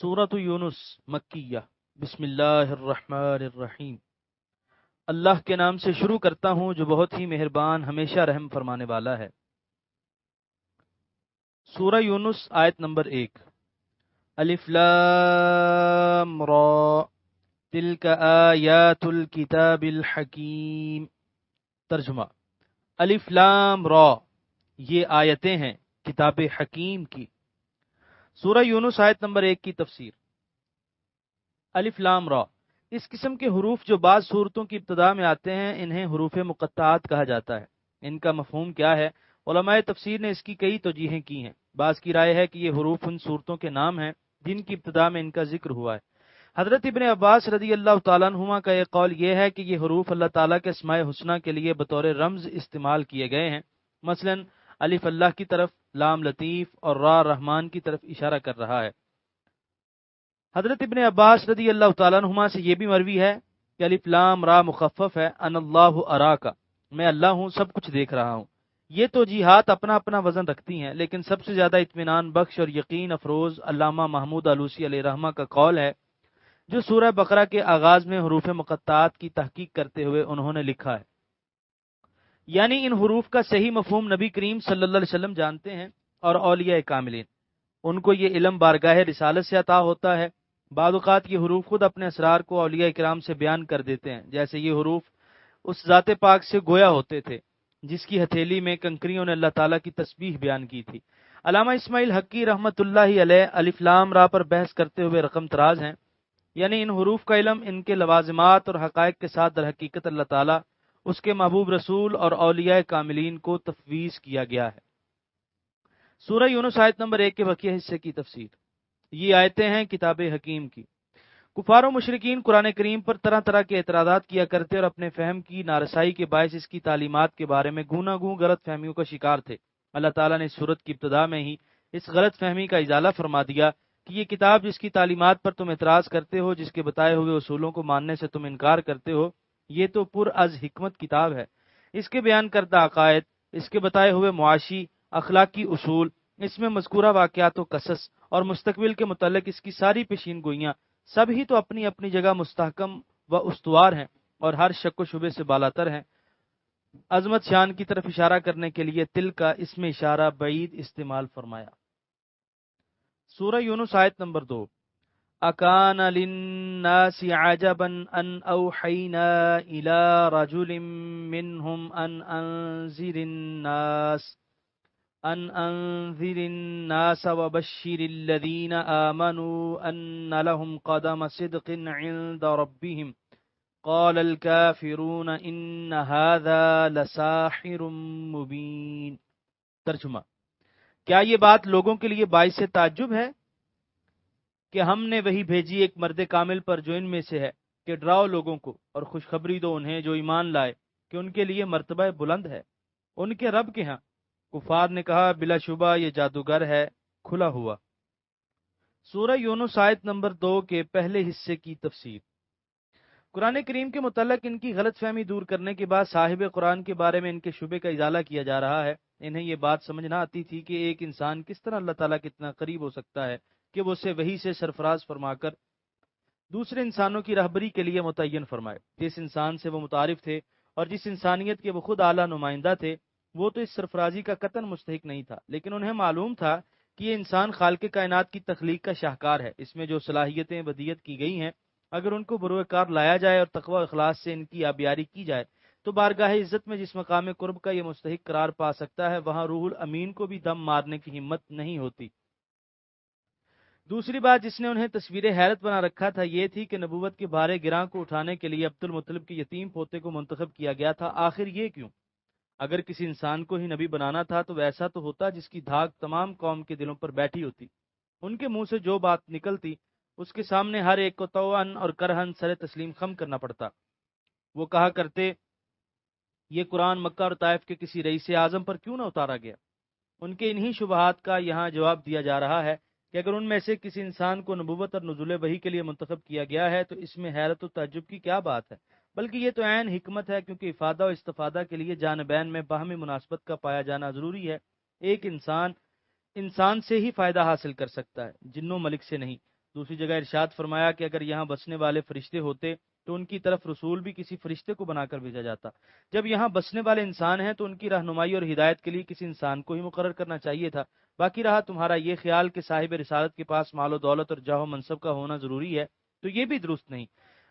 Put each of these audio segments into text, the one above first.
سورۃ یونس مکیہ بسم اللہ الرحمن الرحیم۔ اللہ کے نام سے شروع کرتا ہوں جو بہت ہی مہربان ہمیشہ رحم فرمانے والا ہے۔ سورہ یونس آیت نمبر 1۔ الف لام را تلک آیات الکتاب الحکیم۔ ترجمہ: الف لام را، یہ آیتیں ہیں کتاب حکیم کی۔ سورہ یونس آیت نمبر 1 کی تفسیر۔ الف لام را، اس قسم کے حروف جو بعض صورتوں کی ابتدا میں آتے ہیں انہیں حروف مقطعات کہا جاتا ہے۔ ان کا مفہوم کیا ہے؟ علماء تفسیر نے اس کی کئی توجیہیں کی ہیں۔ بعض کی رائے ہے کہ یہ حروف ان صورتوں کے نام ہیں جن کی ابتدا میں ان کا ذکر ہوا ہے۔ حضرت ابن عباس رضی اللہ تعالیٰ عنہما کا ایک قول یہ ہے کہ یہ حروف اللہ تعالیٰ کے اسماء حسنہ کے لیے بطور رمز استعمال کیے گئے ہیں۔ مثلا الف اللہ کی طرف، لام لطیف اور را رحمان کی طرف اشارہ کر رہا ہے۔ حضرت ابن عباس رضی اللہ تعالیٰ عنہما سے یہ بھی مروی ہے کہ الف لام را مخفف ہے ان اللہ اراکا، میں اللہ ہوں، سب کچھ دیکھ رہا ہوں۔ یہ توجیہات اپنا اپنا وزن رکھتی ہیں، لیکن سب سے زیادہ اطمینان بخش اور یقین افروز علامہ محمود آلوسی علیہ رحمہ کا قول ہے، جو سورہ بقرہ کے آغاز میں حروف مقطعات کی تحقیق کرتے ہوئے انہوں نے لکھا ہے، یعنی ان حروف کا صحیح مفہوم نبی کریم صلی اللہ علیہ وسلم جانتے ہیں اور اولیاء کاملین، ان کو یہ علم بارگاہ رسالت سے عطا ہوتا ہے۔ بعض اوقات یہ حروف خود اپنے اسرار کو اولیاء کرام سے بیان کر دیتے ہیں، جیسے یہ حروف اس ذات پاک سے گویا ہوتے تھے جس کی ہتھیلی میں کنکریوں نے اللہ تعالیٰ کی تسبیح بیان کی تھی۔ علامہ اسماعیل حقی رحمۃ اللہ علیہ الف لام را پر بحث کرتے ہوئے رقم تراز ہیں، یعنی ان حروف کا علم ان کے لوازمات اور حقائق کے ساتھ در حقیقت اللہ تعالیٰ، اس کے محبوب رسول اور اولیاء کاملین کو تفویض کیا گیا ہے۔ سورہ یونس آیت نمبر 1 کے بقیہ حصے کی تفسیر۔ یہ آیتیں ہیں کتاب حکیم کی۔ کفار و مشرکین قرآن کریم پر طرح طرح کے اعتراضات کیا کرتے اور اپنے فہم کی نارسائی کے باعث اس کی تعلیمات کے بارے میں گوناں گوں غلط فہمیوں کا شکار تھے۔ اللہ تعالیٰ نے اس سورت کی ابتدا میں ہی اس غلط فہمی کا ازالہ فرما دیا کہ یہ کتاب جس کی تعلیمات پر تم اعتراض کرتے ہو، جس کے بتائے ہوئے اصولوں کو ماننے سے تم انکار کرتے ہو، یہ تو پر از حکمت کتاب ہے۔ اس کے بیان کردہ عقائد، اس کے بتائے ہوئے معاشی اخلاقی اصول، اس میں مذکورہ واقعات و قصص اور مستقبل کے متعلق اس کی ساری پیشین گوئیاں، سب ہی تو اپنی اپنی جگہ مستحکم و استوار ہیں اور ہر شک و شبے سے بالاتر ہیں۔ عظمت شان کی طرف اشارہ کرنے کے لیے تل کا اس میں اشارہ بعید استعمال فرمایا۔ سورہ یونس آیت نمبر 2۔ اکان للناس عجبا ان اوحینا الی رجل منہم ان انذر الناس وبشر الذین آمنوا ان لهم قدم صدق عند ربهم قال الكافرون ان هذا لساحر مبین۔ ترجمہ: کیا یہ بات لوگوں کے لیے باعث تعجب ہے کہ ہم نے وہی بھیجی ایک مرد کامل پر جو ان میں سے ہے کہ ڈراؤ لوگوں کو اور خوشخبری دو انہیں جو ایمان لائے کہ ان کے لیے مرتبہ بلند ہے ان کے رب کے ہاں۔ کفار نے کہا بلا شبہ یہ جادوگر ہے کھلا ہوا۔ سورہ یونس آیت نمبر 2 کے پہلے حصے کی تفسیر۔ قرآن کریم کے متعلق ان کی غلط فہمی دور کرنے کے بعد صاحب قرآن کے بارے میں ان کے شبے کا ازالہ کیا جا رہا ہے۔ انہیں یہ بات سمجھ نہ آتی تھی کہ ایک انسان کس طرح اللہ تعالیٰ کے اتنا قریب ہو سکتا ہے کہ وہ اسے وحی سے سرفراز فرما کر دوسرے انسانوں کی رہبری کے لیے متعین فرمائے۔ جس انسان سے وہ متعارف تھے اور جس انسانیت کے وہ خود اعلیٰ نمائندہ تھے، وہ تو اس سرفرازی کا قطعاً مستحق نہیں تھا، لیکن انہیں معلوم تھا کہ یہ انسان خالق کائنات کی تخلیق کا شاہکار ہے۔ اس میں جو صلاحیتیں ودیت کی گئی ہیں، اگر ان کو بروئے کار لایا جائے اور تقوی و اخلاص سے ان کی آبیاری کی جائے تو بارگاہ عزت میں جس مقام قرب کا یہ مستحق قرار پا سکتا ہے، وہاں روح الامین کو بھی دم مارنے کی ہمت نہیں ہوتی۔ دوسری بات جس نے انہیں تصویر حیرت بنا رکھا تھا یہ تھی کہ نبوت کے بھارے گراں کو اٹھانے کے لیے عبد المطلب کے یتیم پوتے کو منتخب کیا گیا تھا۔ آخر یہ کیوں؟ اگر کسی انسان کو ہی نبی بنانا تھا تو ویسا تو ہوتا جس کی دھاک تمام قوم کے دلوں پر بیٹھی ہوتی۔ ان کے منہ سے جو بات نکلتی اس کے سامنے ہر ایک کو طوعاً اور کرہاً سر تسلیم خم کرنا پڑتا۔ وہ کہا کرتے یہ قرآن مکہ اور طائف کے کسی رئیس اعظم پر کیوں نہ اتارا گیا؟ ان کے انہی شبہات کا یہاں جواب دیا جا رہا ہے کہ اگر ان میں سے کسی انسان کو نبوت اور نزول وحی کے لیے منتخب کیا گیا ہے تو اس میں حیرت و تعجب کی کیا بات ہے، بلکہ یہ تو عین حکمت ہے، کیونکہ افادہ و استفادہ کے لیے جانبین میں باہمی مناسبت کا پایا جانا ضروری ہے۔ ایک انسان سے ہی فائدہ حاصل کر سکتا ہے، جنوں ملک سے نہیں۔ دوسری جگہ ارشاد فرمایا کہ اگر یہاں بسنے والے فرشتے ہوتے تو ان کی طرف رسول بھی کسی فرشتے کو بنا کر بھیجا جاتا۔ جب یہاں بسنے والے انسان ہیں تو ان کی رہنمائی اور ہدایت کے لیے کسی انسان کو ہی مقرر کرنا چاہیے تھا۔ باقی رہا تمہارا یہ خیال کہ صاحب رسالت کے پاس مال و دولت اور جاہ و منصب کا ہونا ضروری ہے، تو یہ بھی درست نہیں۔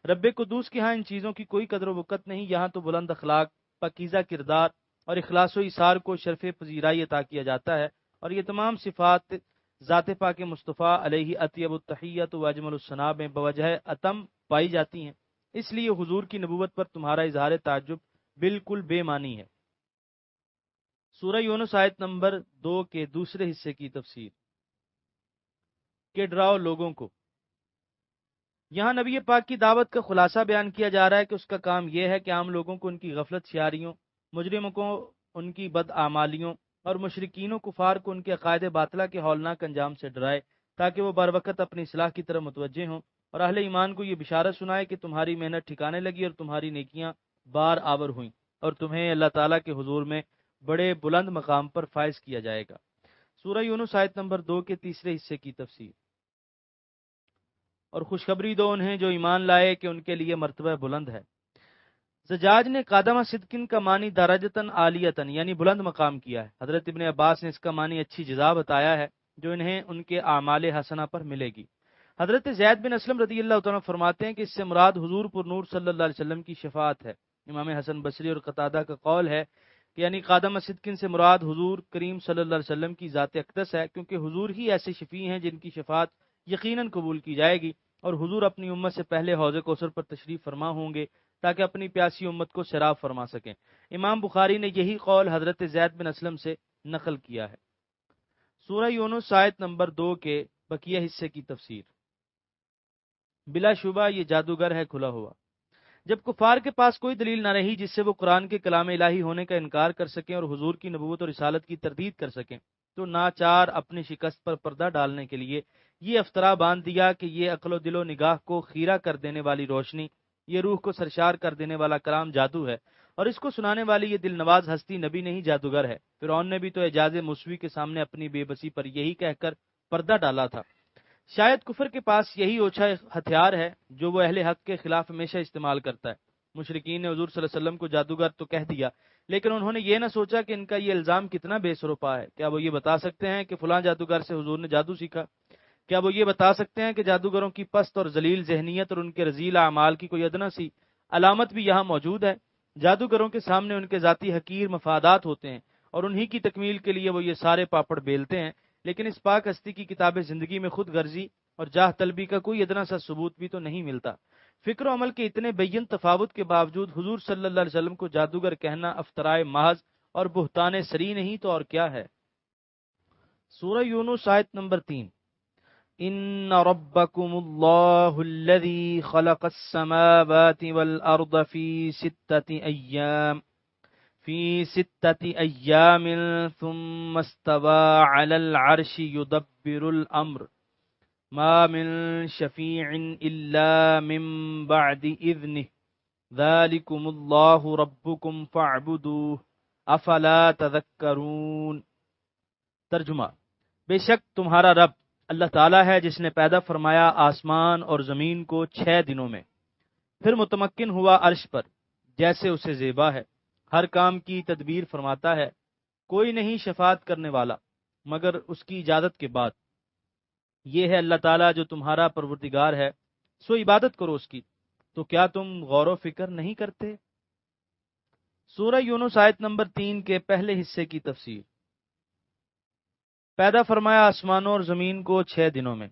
رب قدوس کے ہاں ان چیزوں کی کوئی قدر و وقت نہیں، یہاں تو بلند اخلاق، پاکیزہ کردار اور اخلاص و ایثار کو شرف پذیرائی عطا کیا جاتا ہے، اور یہ تمام صفات ذات پاک مصطفیٰ علیہ اطیب التحیت و اجمل الثناء میں بوجہ اتم پائی جاتی ہیں، اس لیے حضور کی نبوت پر تمہارا اظہار تعجب بالکل بے معنی ہے۔ سورہ یونس آیت نمبر 2 کے دوسرے حصے کی تفسیر کہ ڈراؤ لوگوں کو۔ یہاں نبی پاک کی دعوت کا خلاصہ بیان کیا جا رہا ہے کہ اس کا کام یہ ہے کہ عام لوگوں کو ان کی غفلت شیاریوں، مجرموں کو ان کی بدعمالیوں اور مشرکین و کفار کو ان کے عقائد باطلہ کے ہولناک انجام سے ڈرائے، تاکہ وہ بر وقت اپنی اصلاح کی طرف متوجہ ہوں، اور اہل ایمان کو یہ بشارت سنائے کہ تمہاری محنت ٹھکانے لگی اور تمہاری نیکیاں بار آور ہوئیں، اور تمہیں اللہ تعالیٰ کے حضور میں بڑے بلند مقام پر فائز کیا جائے گا۔ سورہ یونس آیت نمبر 2 کے تیسرے حصے کی تفسیر۔ اور خوشخبری دو انہیں جو ایمان لائے کہ ان کے لیے مرتبہ بلند ہے۔ زجاج نے قادمہ صدقن کا معنی درجتن عالیتن یعنی بلند مقام کیا ہے۔ حضرت ابن عباس نے اس کا معنی اچھی جزا بتایا ہے جو انہیں ان کے اعمال حسنہ پر ملے گی۔ حضرت زید بن اسلم رضی اللہ تعالیٰ فرماتے ہیں کہ اس سے مراد حضور پر نور صلی اللہ علیہ وسلم کی شفاعت ہے۔ امام حسن بصری اور قتادہ کا قول ہے کہ یعنی قادمہ صدقن سے مراد حضور کریم صلی اللہ علیہ وسلم کی ذات اقدس ہے، کیونکہ حضور ہی ایسے شفیع ہیں جن کی شفاعت یقیناً قبول کی جائے گی، اور حضور اپنی امت سے پہلے حوض کوثر پر تشریف فرما ہوں گے تاکہ اپنی پیاسی امت کو سیراب فرما سکیں۔ امام بخاری نے یہی قول حضرت زید بن اسلم سے نقل کیا ہے۔ سورہ یونس آیت نمبر 2 کے بقیہ حصے کی تفسیر۔ بلا شبہ یہ جادوگر ہے کھلا ہوا۔ جب کفار کے پاس کوئی دلیل نہ رہی جس سے وہ قرآن کے کلام الہی ہونے کا انکار کر سکیں اور حضور کی نبوت اور رسالت کی تردید کر سکیں، تو ناچار اپنی شکست پر پردہ ڈالنے کے لیے یہ افطرا باندھ دیا کہ یہ عقل و دل و نگاہ کو خیرہ کر دینے والی روشنی، یہ روح کو سرشار کر دینے والا کلام جادو ہے، اور اس کو سنانے والی یہ دل نواز ہستی نبی نہیں جادوگر ہے۔ فرعون نے بھی تو اعجاز موسوی کے سامنے اپنی بے بسی پر یہی کہہ کر پردہ ڈالا تھا۔ شاید کفر کے پاس یہی اوچھا ہتھیار ہے جو وہ اہل حق کے خلاف ہمیشہ استعمال کرتا ہے۔ مشرکین نے حضور صلی اللہ علیہ وسلم کو جادوگر تو کہہ دیا، لیکن انہوں نے یہ نہ سوچا کہ ان کا یہ الزام کتنا بے سروپا ہے۔ کیا وہ یہ بتا سکتے ہیں کہ فلاں جادوگر سے حضور نے جادو سیکھا؟ کیا وہ یہ بتا سکتے ہیں کہ جادوگروں کی پست اور ذلیل ذہنیت اور ان کے رذیل اعمال کی کوئی ادنا سی علامت بھی یہاں موجود ہے؟ جادوگروں کے سامنے ان کے ذاتی حقیر مفادات ہوتے ہیں، اور انہی کی تکمیل کے لیے وہ یہ سارے پاپڑ بیلتے ہیں، لیکن اس پاک ہستی کی کتاب زندگی میں خود غرضی اور جاہ طلبی کا کوئی ادنا سا ثبوت بھی تو نہیں ملتا۔ فکر و عمل کے اتنے بین تفاوت کے باوجود حضور صلی اللہ علیہ وسلم کو جادوگر کہنا افطرائے محض اور بہتان سری نہیں تو اور کیا ہے۔ سورہ یونس آیت نمبر 3۔ ان ربکم اللہ الذی خلق السماوات والارض فی ستة ایام ثم استوى على العرش يدبر الامر ما من شفیع الا من بعد اذنه ذلكم اللہ ربکم فاعبدوه افلا تذکرون۔ ترجمہ: بے شک تمہارا رب اللہ تعالیٰ ہے جس نے پیدا فرمایا آسمان اور زمین کو 6 دنوں میں، پھر متمکن ہوا عرش پر جیسے اسے زیبا ہے، ہر کام کی تدبیر فرماتا ہے، کوئی نہیں شفاعت کرنے والا مگر اس کی اجازت کے بعد۔ یہ ہے اللہ تعالیٰ جو تمہارا پروردگار ہے، سو عبادت کرو اس کی، تو کیا تم غور و فکر نہیں کرتے؟ سورہ یونس آیت نمبر 3 کے پہلے حصے کی تفسیر۔ پیدا فرمایا آسمانوں اور زمین کو 6 دنوں میں۔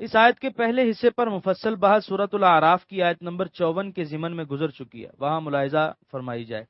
اس آیت کے پہلے حصے پر مفصل بحث سورۃ الاعراف کی آیت نمبر 54 کے ضمن میں گزر چکی ہے، وہاں ملاحظہ فرمائی جائے۔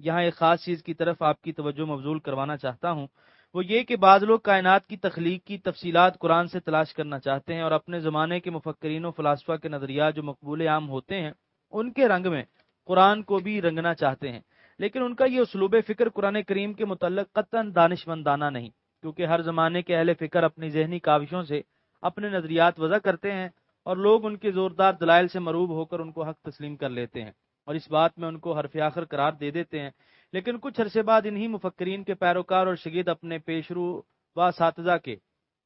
یہاں ایک خاص چیز کی طرف آپ کی توجہ مبذول کروانا چاہتا ہوں، وہ یہ کہ بعض لوگ کائنات کی تخلیق کی تفصیلات قرآن سے تلاش کرنا چاہتے ہیں، اور اپنے زمانے کے مفکرین و فلاسفہ کے نظریات جو مقبول عام ہوتے ہیں ان کے رنگ میں قرآن کو بھی رنگنا چاہتے ہیں، لیکن ان کا یہ اسلوب فکر قرآن کریم کے متعلق قطعاً دانشمندانہ نہیں، کیونکہ ہر زمانے کے اہل فکر اپنی ذہنی کاوشوں سے اپنے نظریات وضع کرتے ہیں، اور لوگ ان کے زوردار دلائل سے مرعوب ہو کر ان کو حق تسلیم کر لیتے ہیں، اور اس بات میں ان کو حرف آخر قرار دے دیتے ہیں۔ لیکن کچھ عرصے بعد انہی مفکرین کے پیروکار اور شاگرد اپنے پیشرو و اساتذہ کے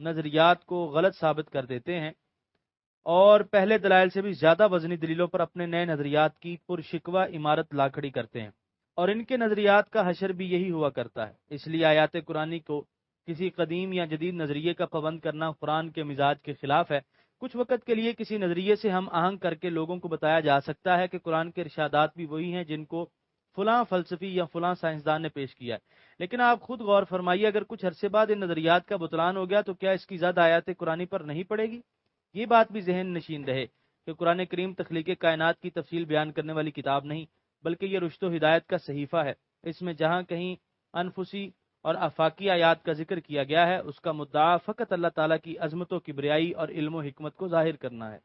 نظریات کو غلط ثابت کر دیتے ہیں اور پہلے دلائل سے بھی زیادہ وزنی دلیلوں پر اپنے نئے نظریات کی پرشکوہ عمارت لا کھڑی کرتے ہیں، اور ان کے نظریات کا حشر بھی یہی ہوا کرتا ہے۔ اس لیے آیات قرآنی کو کسی قدیم یا جدید نظریے کا پابند کرنا قرآن کے مزاج کے خلاف ہے۔ کچھ وقت کے لیے کسی نظریے سے ہم آہنگ کر کے لوگوں کو بتایا جا سکتا ہے کہ قرآن کے ارشادات بھی وہی ہیں جن کو فلاں فلسفی یا فلاں سائنسدان نے پیش کیا ہے، لیکن آپ خود غور فرمائیے، اگر کچھ عرصے بعد ان نظریات کا بطلان ہو گیا تو کیا اس کی زد آیات قرآنی پر نہیں پڑے گی؟ یہ بات بھی ذہن نشین رہے کہ قرآن کریم تخلیق کائنات کی تفصیل بیان کرنے والی کتاب نہیں، بلکہ یہ رشد و ہدایت کا صحیفہ ہے۔ اس میں جہاں کہیں انفسی اور آفاقی آیات کا ذکر کیا گیا ہے، اس کا مدعا فقط اللہ تعالیٰ کی عظمت و کبریائی اور علم و حکمت کو ظاہر کرنا ہے۔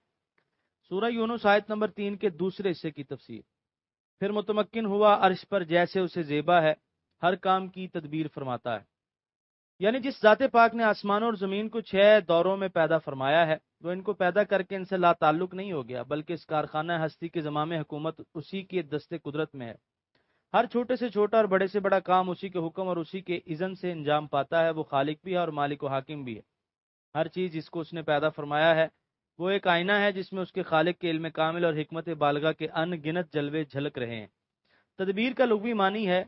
سورہ یونس آیت نمبر 3 کے دوسرے حصے کی تفسیر۔ پھر متمکن ہوا عرش پر جیسے اسے زیبا ہے، ہر کام کی تدبیر فرماتا ہے۔ یعنی جس ذات پاک نے آسمانوں اور زمین کو 6 دوروں میں پیدا فرمایا ہے، وہ ان کو پیدا کر کے ان سے لا تعلق نہیں ہو گیا، بلکہ اس کارخانہ ہستی کے زمام حکومت اسی کے دست قدرت میں ہے۔ ہر چھوٹے سے چھوٹا اور بڑے سے بڑا کام اسی کے حکم اور اسی کے اذن سے انجام پاتا ہے۔ وہ خالق بھی ہے اور مالک و حاکم بھی ہے۔ ہر چیز جس کو اس نے پیدا فرمایا ہے وہ ایک آئینہ ہے جس میں اس کے خالق کے علم کامل اور حکمت بالغہ کے ان گنت جلوے جھلک رہے ہیں۔ تدبیر کا لغوی معنی ہے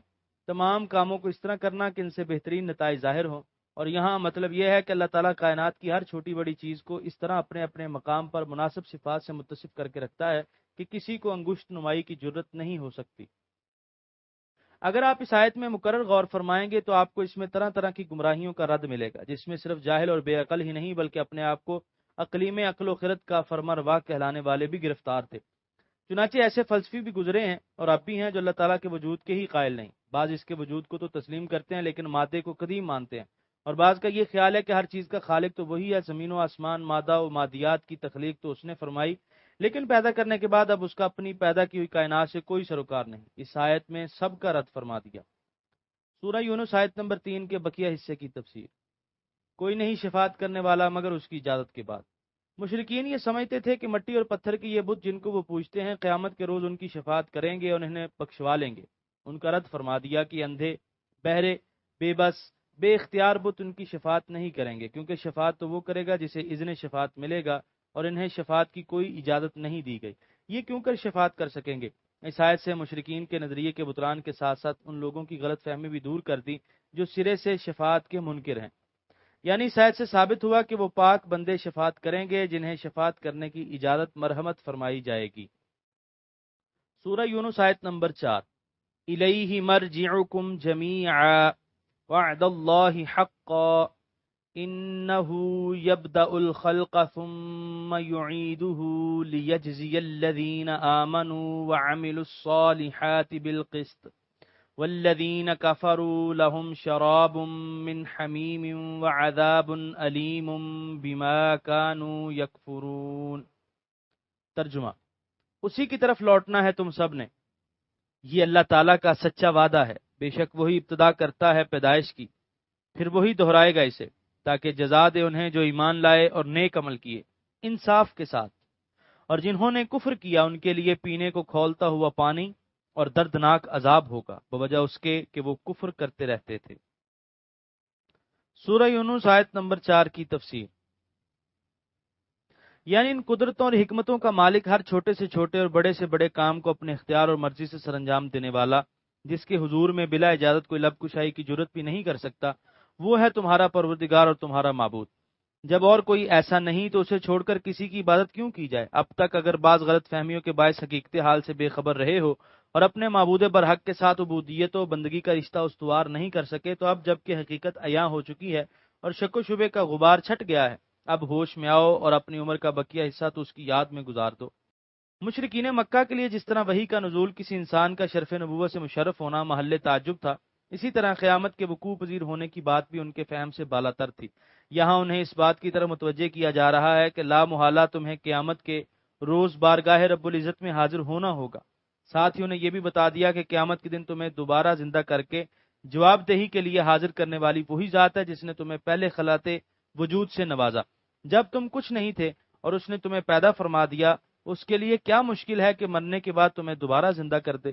تمام کاموں کو اس طرح کرنا کہ ان سے بہترین نتائج ظاہر ہوں، اور یہاں مطلب یہ ہے کہ اللہ تعالیٰ کائنات کی ہر چھوٹی بڑی چیز کو اس طرح اپنے اپنے مقام پر مناسب صفات سے متصف کر کے رکھتا ہے کہ کسی کو انگشت نمائی کی جرت نہیں ہو سکتی۔ اگر آپ اس آیت میں مقرر غور فرمائیں گے تو آپ کو اس میں طرح طرح کی گمراہیوں کا رد ملے گا، جس میں صرف جاہل اور بے عقل ہی نہیں بلکہ اپنے آپ کو اقلیم عقل و خرد کا فرمانروا کہلانے والے بھی گرفتار تھے۔ چنانچہ ایسے فلسفی بھی گزرے ہیں اور اب بھی ہیں جو اللہ تعالیٰ کے وجود کے ہی قائل نہیں۔ بعض اس کے وجود کو تو تسلیم کرتے ہیں لیکن مادے کو قدیم مانتے ہیں، اور بعض کا یہ خیال ہے کہ ہر چیز کا خالق تو وہی ہے۔ زمین و آسمان، مادہ و مادیات کی تخلیق تو اس نے فرمائی، لیکن پیدا کرنے کے بعد اب اس کا اپنی پیدا کی ہوئی کائنات سے کوئی سروکار نہیں۔ اس آیت میں سب کا رد فرما دیا۔ سورہ یونس آیت نمبر 3 کے بقیہ حصے کی تفسیر۔ کوئی نہیں شفاعت کرنے والا مگر اس کی اجازت کے بعد۔ مشرکین یہ سمجھتے تھے کہ مٹی اور پتھر کے یہ بت جن کو وہ پوجتے ہیں قیامت کے روز ان کی شفاعت کریں گے اور انہیں بخشوا لیں گے۔ ان کا رد فرما دیا کہ اندھے، بہرے، بے بس، بے اختیار بت ان کی شفاعت نہیں کریں گے، کیونکہ شفاعت تو وہ کرے گا جسے اذن شفاعت ملے گا، اور انہیں شفاعت کی کوئی اجازت نہیں دی گئی۔ یہ کیوں کر شفاعت کر سکیں گے؟ اس آیت سے مشرکین کے نظریے کے بطلان کے ساتھ ساتھ ان لوگوں کی غلط فہمی بھی دور کر دی جو سرے سے شفاعت کے منکر ہیں۔ یعنی اس آیت سے ثابت ہوا کہ وہ پاک بندے شفاعت کریں گے جنہیں شفاعت کرنے کی اجازت مرحمت فرمائی جائے گی۔ سورہ یونس آیت نمبر 4۔ الیہ مرجعکم جمیعا وعد اللہ حقا انہ یبدأ الخلق ثم یعیدہ لیجزی الذین آمنوا وعملوا الصالحات بالقسط والذین کفروا لهم شراب من حمیم وعذاب علیم بما كانوا یکفرون۔ ترجمہ: اسی کی طرف لوٹنا ہے تم سب نے، یہ اللہ تعالیٰ کا سچا وعدہ ہے، بے شک وہی ابتدا کرتا ہے پیدائش کی، پھر وہی دہرائے گا اسے، تاکہ جزا دے انہیں جو ایمان لائے اور نیک عمل کیے انصاف کے ساتھ، اور جنہوں نے کفر کیا ان کے لیے پینے کو کھولتا ہوا پانی اور دردناک عذاب ہوگا بوجہ اس کے کہ وہ کفر کرتے رہتے تھے۔ سورہ یونس آیت نمبر 4 کی تفسیر۔ یعنی ان قدرتوں اور حکمتوں کا مالک ہر چھوٹے سے چھوٹے اور بڑے سے بڑے کام کو اپنے اختیار اور مرضی سے سر انجام دینے والا، جس کے حضور میں بلا اجازت کوئی لب کشائی کی جرت بھی نہیں کر سکتا، وہ ہے تمہارا پروردگار اور تمہارا معبود۔ جب اور کوئی ایسا نہیں تو اسے چھوڑ کر کسی کی عبادت کیوں کی جائے؟ اب تک اگر بعض غلط فہمیوں کے باعث حقیقت حال سے بے خبر رہے ہو اور اپنے معبود برحق کے ساتھ عبودیت و بندگی کا رشتہ استوار نہیں کر سکے، تو اب جب کہ حقیقت عیاں ہو چکی ہے اور شک و شبے کا غبار چھٹ گیا ہے، اب ہوش میں آؤ اور اپنی عمر کا بقیہ حصہ تو اس کی یاد میں گزار دو۔ مشرکین مکہ کے لیے جس طرح وحی کا نزول کسی انسان کا شرف نبوت سے مشرف ہونا محل تعجب تھا، اسی طرح قیامت کے وقوع پذیر ہونے کی بات بھی ان کے فہم سے بالا تر تھی۔ یہاں انہیں اس بات کی طرف متوجہ کیا جا رہا ہے کہ لا محالہ تمہیں قیامت کے روز بارگاہ رب العزت میں حاضر ہونا ہوگا۔ ساتھ ہی انہیں یہ بھی بتا دیا کہ قیامت کے دن تمہیں دوبارہ زندہ کر کے جواب دہی کے لیے حاضر کرنے والی وہی ذات ہے جس نے تمہیں پہلے خلات وجود سے نوازا جب تم کچھ نہیں تھے، اور اس نے تمہیں پیدا فرما دیا۔ اس کے لیے کیا مشکل ہے کہ مرنے کے بعد تمہیں دوبارہ زندہ کر دے۔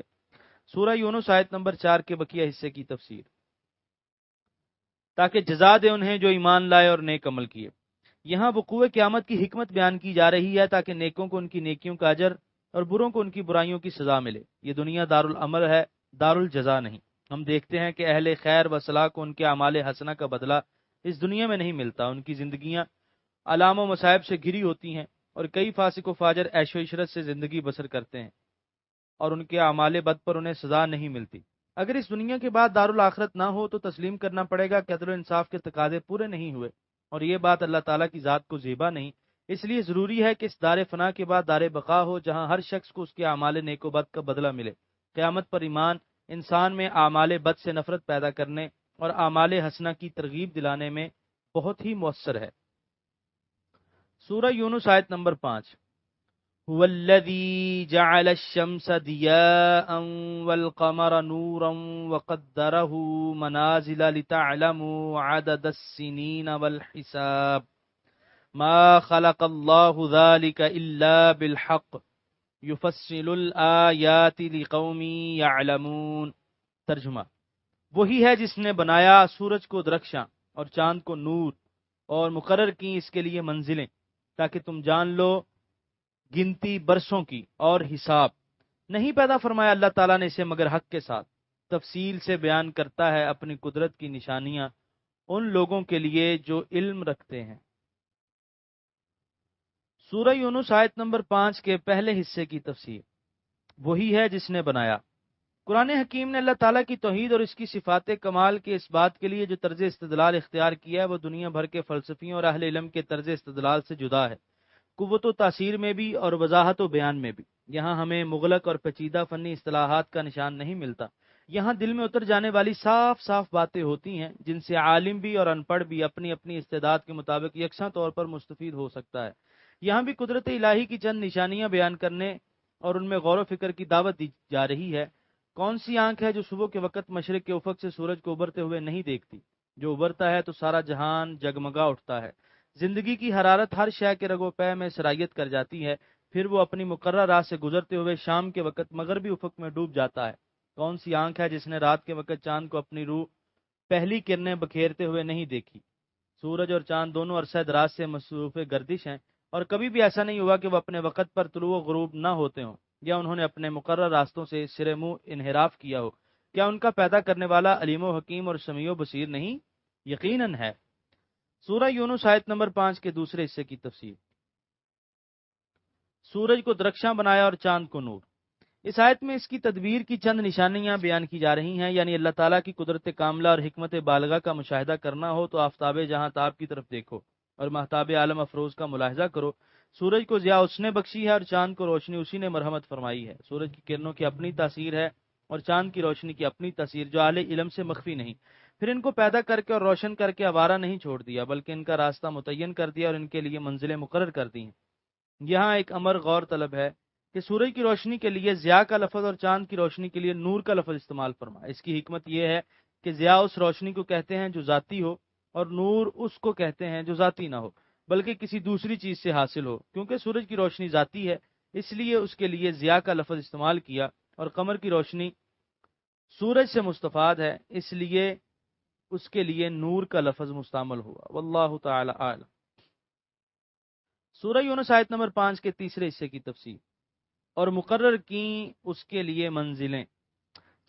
سورہ یونس آیت نمبر 4 کے بقیہ حصے کی تفسیر۔ تاکہ جزا دے انہیں جو ایمان لائے اور نیک عمل کیے۔ یہاں وقوع قیامت کی حکمت بیان کی جا رہی ہے تاکہ نیکوں کو ان کی نیکیوں کا اجر اور بروں کو ان کی برائیوں کی سزا ملے۔ یہ دنیا دارالعمل ہے، دارالجزا نہیں۔ ہم دیکھتے ہیں کہ اہل خیر و صلاح کو ان کے اعمال حسنہ کا بدلہ اس دنیا میں نہیں ملتا، ان کی زندگیاں آلام و مصائب سے گھری ہوتی ہیں، اور کئی فاسق و فاجر عیش و عشرت سے زندگی بسر کرتے ہیں اور ان کے اعمال بد پر انہیں سزا نہیں ملتی۔ اگر اس دنیا کے بعد دارالآخرت نہ ہو تو تسلیم کرنا پڑے گا کہ عدل و انصاف کے تقاضے پورے نہیں ہوئے، اور یہ بات اللہ تعالیٰ کی ذات کو زیبا نہیں۔ اس لیے ضروری ہے کہ اس دار فنا کے بعد دار بقا ہو، جہاں ہر شخص کو اس کے اعمال نیک و بد کا بدلہ ملے۔ قیامت پر ایمان انسان میں اعمال بد سے نفرت پیدا کرنے اور اعمال حسنہ کی ترغیب دلانے میں بہت ہی مؤثر ہے۔ سورہ یونس آیت نمبر 5۔ هو الذي جعل الشمس ضياء والقمر نورا وقدره منازل لتعلموا عدد السنين والحساب ما خلق الله ذلك إلا بالحق يفصل الآيات لقوم يعلمون۔ ترجمہ، وہی ہے جس نے بنایا سورج کو درخشاں اور چاند کو نور، اور مقرر کی اس کے لیے منزلیں تاکہ تم جان لو گنتی برسوں کی اور حساب۔ نہیں پیدا فرمایا اللہ تعالیٰ نے اسے مگر حق کے ساتھ، تفصیل سے بیان کرتا ہے اپنی قدرت کی نشانیاں ان لوگوں کے لیے جو علم رکھتے ہیں۔ سورہ یونس آیت نمبر 5 کے پہلے حصے کی تفسیر۔ وہی ہے جس نے بنایا۔ قرآن حکیم نے اللہ تعالیٰ کی توحید اور اس کی صفات کمال کے اس بات کے لیے جو طرز استدلال اختیار کیا ہے وہ دنیا بھر کے فلسفیوں اور اہل علم کے طرز استدلال سے جدا ہے، قوت و تاثیر میں بھی اور وضاحت و بیان میں بھی۔ یہاں ہمیں مغلق اور پیچیدہ فنی اصطلاحات کا نشان نہیں ملتا، یہاں دل میں اتر جانے والی صاف صاف باتیں ہوتی ہیں جن سے عالم بھی اور ان پڑھ بھی اپنی اپنی استعداد کے مطابق یکساں طور پر مستفید ہو سکتا ہے۔ یہاں بھی قدرت الہی کی چند نشانیاں بیان کرنے اور ان میں غور و فکر کی دعوت دی جا رہی ہے۔ کون سی آنکھ ہے جو صبح کے وقت مشرق کے افق سے سورج کو ابھرتے ہوئے نہیں دیکھتی؟ جو ابھرتا ہے تو سارا جہان جگمگا اٹھتا ہے۔ زندگی کی حرارت ہر شے کے رگ و پے میں سرایت کر جاتی ہے، پھر وہ اپنی مقررہ راہ سے گزرتے ہوئے شام کے وقت مغربی افق میں ڈوب جاتا ہے۔ کون سی آنکھ ہے جس نے رات کے وقت چاند کو اپنی روح پہلی کرنیں بکھیرتے ہوئے نہیں دیکھی؟ سورج اور چاند دونوں عرصہ دراز سے مصروف گردش ہیں، اور کبھی بھی ایسا نہیں ہوا کہ وہ اپنے وقت پر طلوع و غروب نہ ہوتے ہوں یا انہوں نے اپنے مقرر راستوں سے سر منہ انحراف کیا ہو۔ کیا ان کا پیدا کرنے والا علیم و حکیم اور سمیع و بصیر نہیں؟ یقیناً ہے۔ سورہ یونس آیت نمبر 5 کے دوسرے حصے کی تفسیر۔ سورج کو درخشاں بنایا اور چاند کو نور۔ اس آیت میں اس کی تدبیر کی چند نشانیاں بیان کی جا رہی ہیں، یعنی اللہ تعالیٰ کی قدرت کاملہ اور حکمت بالغہ کا مشاہدہ کرنا ہو تو آفتاب جہاں تاب کی طرف دیکھو اور مہتاب عالم افروز کا ملاحظہ کرو۔ سورج کو ضیاء اس نے بخشی ہے اور چاند کو روشنی اسی نے مرحمت فرمائی ہے۔ سورج کی کرنوں کی اپنی تاثیر ہے اور چاند کی روشنی کی اپنی تاثیر جو اہل علم سے مخفی نہیں۔ پھر ان کو پیدا کر کے اور روشن کر کے آوارہ نہیں چھوڑ دیا، بلکہ ان کا راستہ متعین کر دیا اور ان کے لیے منزلیں مقرر کر دی ہیں۔ یہاں ایک امر غور طلب ہے کہ سورج کی روشنی کے لیے ضیاء کا لفظ اور چاند کی روشنی کے لیے نور کا لفظ استعمال فرمایا۔ اس کی حکمت یہ ہے کہ ضیاء اس روشنی کو کہتے ہیں جو ذاتی ہو، اور نور اس کو کہتے ہیں جو ذاتی نہ ہو بلکہ کسی دوسری چیز سے حاصل ہو۔ کیونکہ سورج کی روشنی ذاتی ہے اس لیے اس کے لیے ضیاء کا لفظ استعمال کیا، اور قمر کی روشنی سورج سے مستفاد ہے اس لیے اس کے لیے نور کا لفظ مستعمل ہوا۔ واللہ تعالی اعلم۔ سورہ یونس آیت نمبر 5 کے تیسرے حصے کی تفسیر۔ اور مقرر کی اس کے لیے منزلیں۔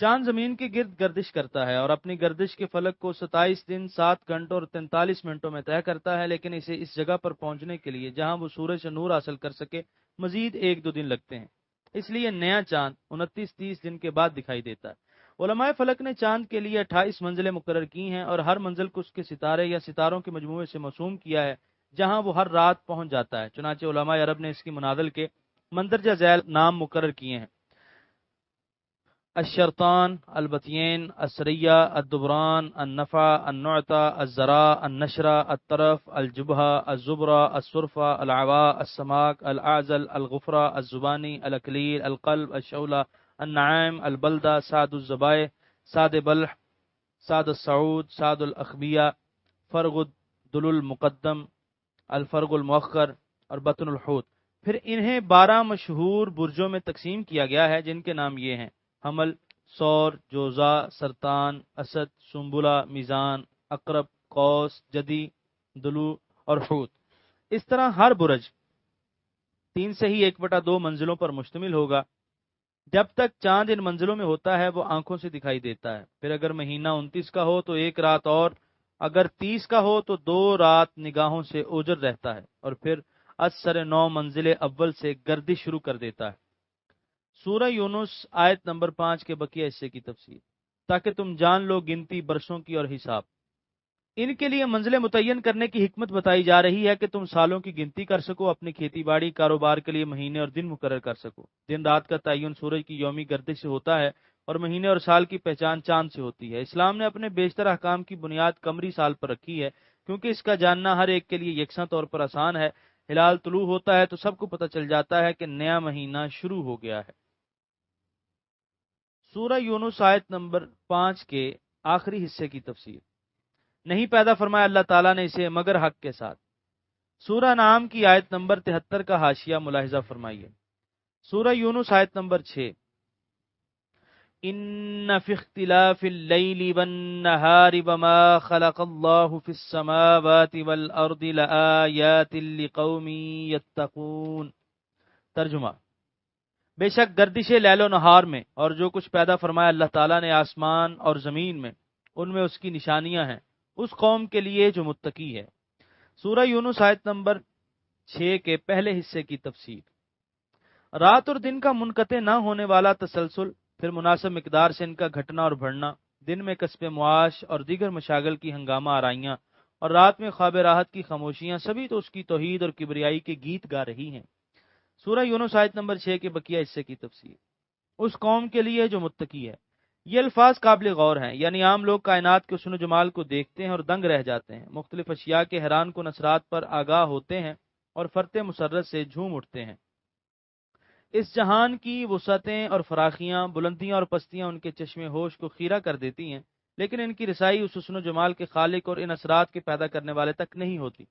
چاند زمین کے گرد گردش کرتا ہے اور اپنی گردش کے فلک کو 27 دن 7 گھنٹوں اور 43 منٹوں میں طے کرتا ہے، لیکن اسے اس جگہ پر پہنچنے کے لیے جہاں وہ سورج سے نور حاصل کر سکے مزید 1-2 دن لگتے ہیں۔ اس لیے نیا چاند 29-30 دن کے بعد دکھائی دیتا ہے۔ علماء فلک نے چاند کے لیے 28 منزلیں مقرر کی ہیں، اور ہر منزل کو اس کے ستارے یا ستاروں کے مجموعے سے موسوم کیا ہے جہاں وہ ہر رات پہنچ جاتا ہے۔ چنانچہ علماء عرب نے اس کی منازل کے مندرجہ ذیل نام مقرر کیے ہیں: الشرطان، البتین، السریہ، الدبران، النفع، النعطہ، الزرا، النشرہ، الطرف، الجبہہ، الزبرہ، الصرفہ، العوا، السماک، الاعزل، الغفرہ، الزبانی، الاکلیل، القلب، الشعلہ، النعیم، البلدہ، سعد الزبائے، سعد بلح، سعد السعود، سعد الاخبیہ، فرغ دل المقدم، الفرغ المؤخر اور بطن الحوت۔ پھر انہیں 12 مشہور برجوں میں تقسیم کیا گیا ہے جن کے نام یہ ہیں: حمل، ثور، جوزا، سرطان، اسد، سنبلہ، میزان، عقرب، قوس، جدی، دلو اور حوت۔ اس طرح ہر برج 3 سے ہی 1/2 منزلوں پر مشتمل ہوگا۔ جب تک چاند ان منزلوں میں ہوتا ہے وہ آنکھوں سے دکھائی دیتا ہے۔ پھر اگر مہینہ 29 کا ہو تو 1 رات اور اگر 30 کا ہو تو 2 رات نگاہوں سے اوجر رہتا ہے، اور پھر اثر 9 منزل اول سے گردش شروع کر دیتا ہے۔ سورہ یونس آیت نمبر 5 کے بقیہ حصے کی تفسیر، تاکہ تم جان لو گنتی برسوں کی اور حساب۔ ان کے لیے منزلیں متعین کرنے کی حکمت بتائی جا رہی ہے کہ تم سالوں کی گنتی کر سکو، اپنی کھیتی باڑی کاروبار کے لیے مہینے اور دن مقرر کر سکو۔ دن رات کا تعین سورج کی یومی گردش سے ہوتا ہے اور مہینے اور سال کی پہچان چاند سے ہوتی ہے۔ اسلام نے اپنے بیشتر احکام کی بنیاد قمری سال پر رکھی ہے، کیونکہ اس کا جاننا ہر ایک کے لیے یکساں طور پر آسان ہے۔ ہلال طلوع ہوتا ہے تو سب کو پتہ چل جاتا ہے کہ نیا مہینہ شروع ہو گیا ہے۔ سورہ یونس آیت نمبر 5 کے آخری حصے کی تفسیر، نہیں پیدا فرمایا اللہ تعالیٰ نے اسے مگر حق کے ساتھ۔ سورہ نعم کی آیت نمبر 73 کا حاشیہ ملاحظہ فرمائیے۔ سورہ یونس آیت نمبر 6، ان فی اختلاف اللیل والنہار وما خلق اللہ فی السماوات والارض لآیات لقوم یتقون۔ ترجمہ، بے شک گردش لیل و نہار میں اور جو کچھ پیدا فرمایا اللہ تعالیٰ نے آسمان اور زمین میں، ان میں اس کی نشانیاں ہیں اس قوم کے لیے جو متقی ہے۔ سورہ یونس آیت نمبر 6 کے پہلے حصے کی تفسیر، رات اور دن کا منقطع نہ ہونے والا تسلسل، پھر مناسب مقدار سے ان کا گھٹنا اور بڑھنا، دن میں کسب معاش اور دیگر مشاغل کی ہنگامہ آرائیاں، اور رات میں خواب راحت کی خاموشیاں، سبھی تو اس کی توحید اور کبریائی کے گیت گا رہی ہیں۔ سورہ یونس آیت نمبر 6 کے بقیہ حصے کی تفسیر، اس قوم کے لیے جو متقی ہے۔ یہ الفاظ قابل غور ہیں، یعنی عام لوگ کائنات کے حسن و جمال کو دیکھتے ہیں اور دنگ رہ جاتے ہیں، مختلف اشیاء کے حیران کن اثرات پر آگاہ ہوتے ہیں اور فرط مسرت سے جھوم اٹھتے ہیں۔ اس جہان کی وسعتیں اور فراخیاں، بلندیاں اور پستیاں ان کے چشم ہوش کو خیرہ کر دیتی ہیں، لیکن ان کی رسائی اس حسن و جمال کے خالق اور ان اثرات کے پیدا کرنے والے تک نہیں ہوتی۔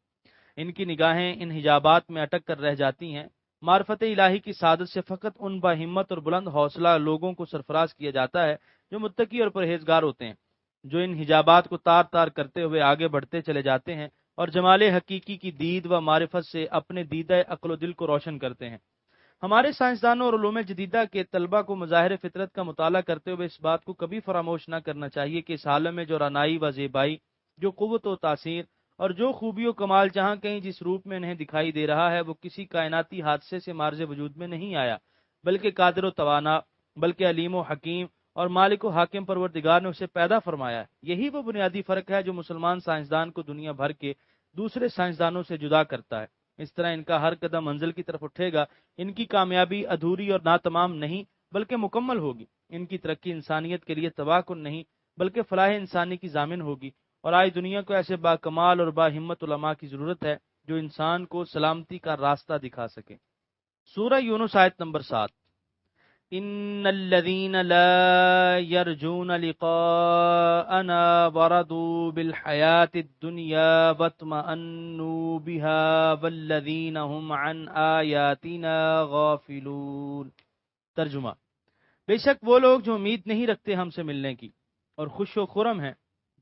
ان کی نگاہیں ان حجابات میں اٹک کر رہ جاتی ہیں۔ معرفت الہی کی سعادت سے فقط ان با ہمت اور بلند حوصلہ لوگوں کو سرفراز کیا جاتا ہے جو متقی اور پرہیزگار ہوتے ہیں، جو ان حجابات کو تار تار کرتے ہوئے آگے بڑھتے چلے جاتے ہیں اور جمال حقیقی کی دید و معرفت سے اپنے دیدہ عقل و دل کو روشن کرتے ہیں۔ ہمارے سائنسدانوں اور علوم جدیدہ کے طلبہ کو مظاہر فطرت کا مطالعہ کرتے ہوئے اس بات کو کبھی فراموش نہ کرنا چاہیے کہ اس عالم میں جو رعنائی و زیبائی، جو قوت و تاثیر اور جو خوبی و کمال جہاں کہیں جس روپ میں انہیں دکھائی دے رہا ہے، وہ کسی کائناتی حادثے سے مارز وجود میں نہیں آیا، بلکہ قادر و توانا، بلکہ علیم و حکیم اور مالک و حاکم پروردگار نے اسے پیدا فرمایا ہے۔ یہی وہ بنیادی فرق ہے جو مسلمان سائنسدان کو دنیا بھر کے دوسرے سائنسدانوں سے جدا کرتا ہے۔ اس طرح ان کا ہر قدم منزل کی طرف اٹھے گا۔ ان کی کامیابی ادھوری اور ناتمام نہیں بلکہ مکمل ہوگی۔ ان کی ترقی انسانیت کے لیے تباہ کن نہیں بلکہ فلاح انسانی کی ضامن ہوگی۔ اور آج دنیا کو ایسے با کمال اور با ہمت علماء کی ضرورت ہے جو انسان کو سلامتی کا راستہ دکھا سکیں۔ سورہ یونس آیت نمبر 7، ان الذين لا يرجون لقاءنا ورضوا بالحياة الدنيا واطمأنوا بها والذين هم عن آياتنا غافلون۔ ترجمہ، بے شک وہ لوگ جو امید نہیں رکھتے ہم سے ملنے کی اور خوش و خرم ہیں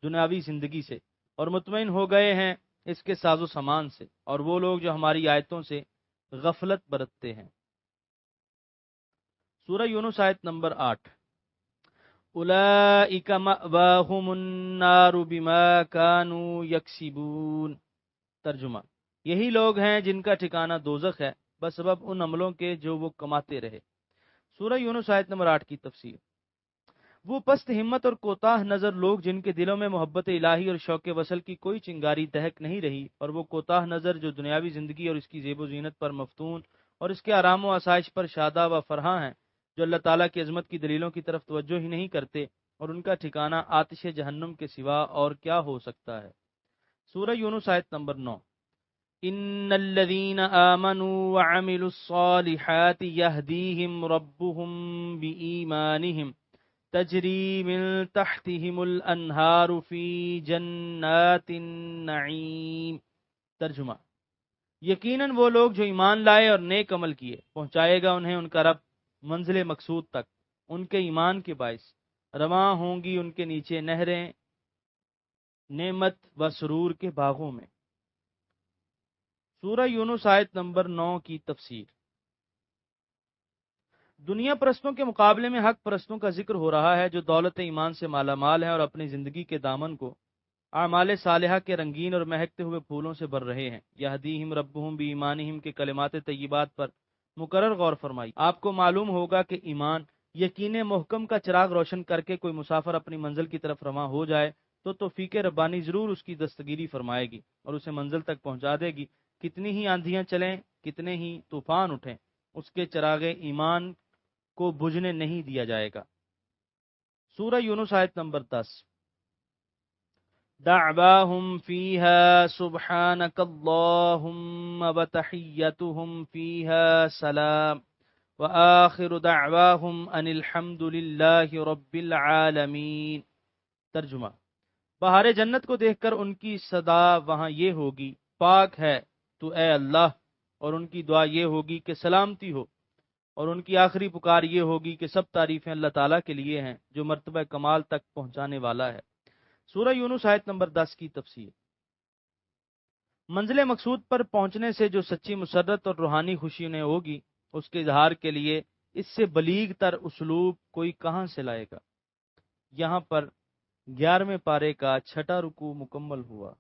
دنیاوی زندگی سے اور مطمئن ہو گئے ہیں اس کے ساز و سامان سے، اور وہ لوگ جو ہماری آیتوں سے غفلت برتتے ہیں۔ سورہ یونس آیت نمبر 8، اولئک مأواہم النار بما کانوا یکسبون۔ ترجمہ، یہی لوگ ہیں جن کا ٹھکانہ دوزخ ہے بسبب ان عملوں کے جو وہ کماتے رہے۔ سورہ یونس آیت نمبر 8 کی تفسیر، وہ پست ہمت اور کوتاہ نظر لوگ جن کے دلوں میں محبت الہی اور شوق وصل کی کوئی چنگاری دہک نہیں رہی، اور وہ کوتاہ نظر جو دنیاوی زندگی اور اس کی زیب و زینت پر مفتون اور اس کے آرام و آسائش پر شاداب و فرحاں ہیں، جو اللہ تعالیٰ کی عظمت کی دلیلوں کی طرف توجہ ہی نہیں کرتے، اور ان کا ٹھکانہ آتش جہنم کے سوا اور کیا ہو سکتا ہے۔ سورہ یونس آیت نمبر 9، ان الذين آمنوا وعملوا الصالحات يهديهم ربهم بإيمانهم تجری من تحتهم الانہار فی جنات النعیم۔ ترجمہ، یقیناً وہ لوگ جو ایمان لائے اور نیک عمل کیے پہنچائے گا انہیں ان کا رب منزل مقصود تک ان کے ایمان کے باعث، رواں ہوں گی ان کے نیچے نہریں نعمت و سرور کے باغوں میں۔ سورہ یونس آیت نمبر 9 کی تفسیر۔ دنیا پرستوں کے مقابلے میں حق پرستوں کا ذکر ہو رہا ہے جو دولت ایمان سے مالا مال ہیں اور اپنی زندگی کے دامن کو اعمال صالحہ کے رنگین اور مہکتے ہوئے پھولوں سے بھر رہے ہیں۔ یہدیہم ربہم بایمانہم کے کلمات طیبات پر مقرر غور فرمائی۔ آپ کو معلوم ہوگا کہ ایمان یقین محکم کا چراغ روشن کر کے کوئی مسافر اپنی منزل کی طرف رواں ہو جائے تو توفیق ربانی ضرور اس کی دستگیری فرمائے گی اور اسے منزل تک پہنچا دے گی۔ کتنی ہی آندھیاں چلیں، کتنے ہی طوفان اٹھیں، اس کے چراغ ایمان کو بجھنے نہیں دیا جائے گا۔ سورہ یونس آیت نمبر 10۔ دعواہم فیہا سبحانک اللہم وتحیتہم فیہا سلام وآخر دعواہم ان الحمد للہ رب العالمین۔ ترجمہ: بہار جنت کو دیکھ کر ان کی صدا وہاں یہ ہوگی، پاک ہے تو اے اللہ، اور ان کی دعا یہ ہوگی کہ سلامتی ہو، اور ان کی آخری پکار یہ ہوگی کہ سب تعریفیں اللہ تعالیٰ کے لیے ہیں جو مرتبہ کمال تک پہنچانے والا ہے۔ سورہ یونس آیت نمبر 10 کی تفسیر۔ منزل مقصود پر پہنچنے سے جو سچی مسرت اور روحانی خوشی انہیں ہوگی، اس کے اظہار کے لیے اس سے بلیغ تر اسلوب کوئی کہاں سے لائے گا۔ یہاں پر 11ویں پارے کا 6واں رکوع مکمل ہوا۔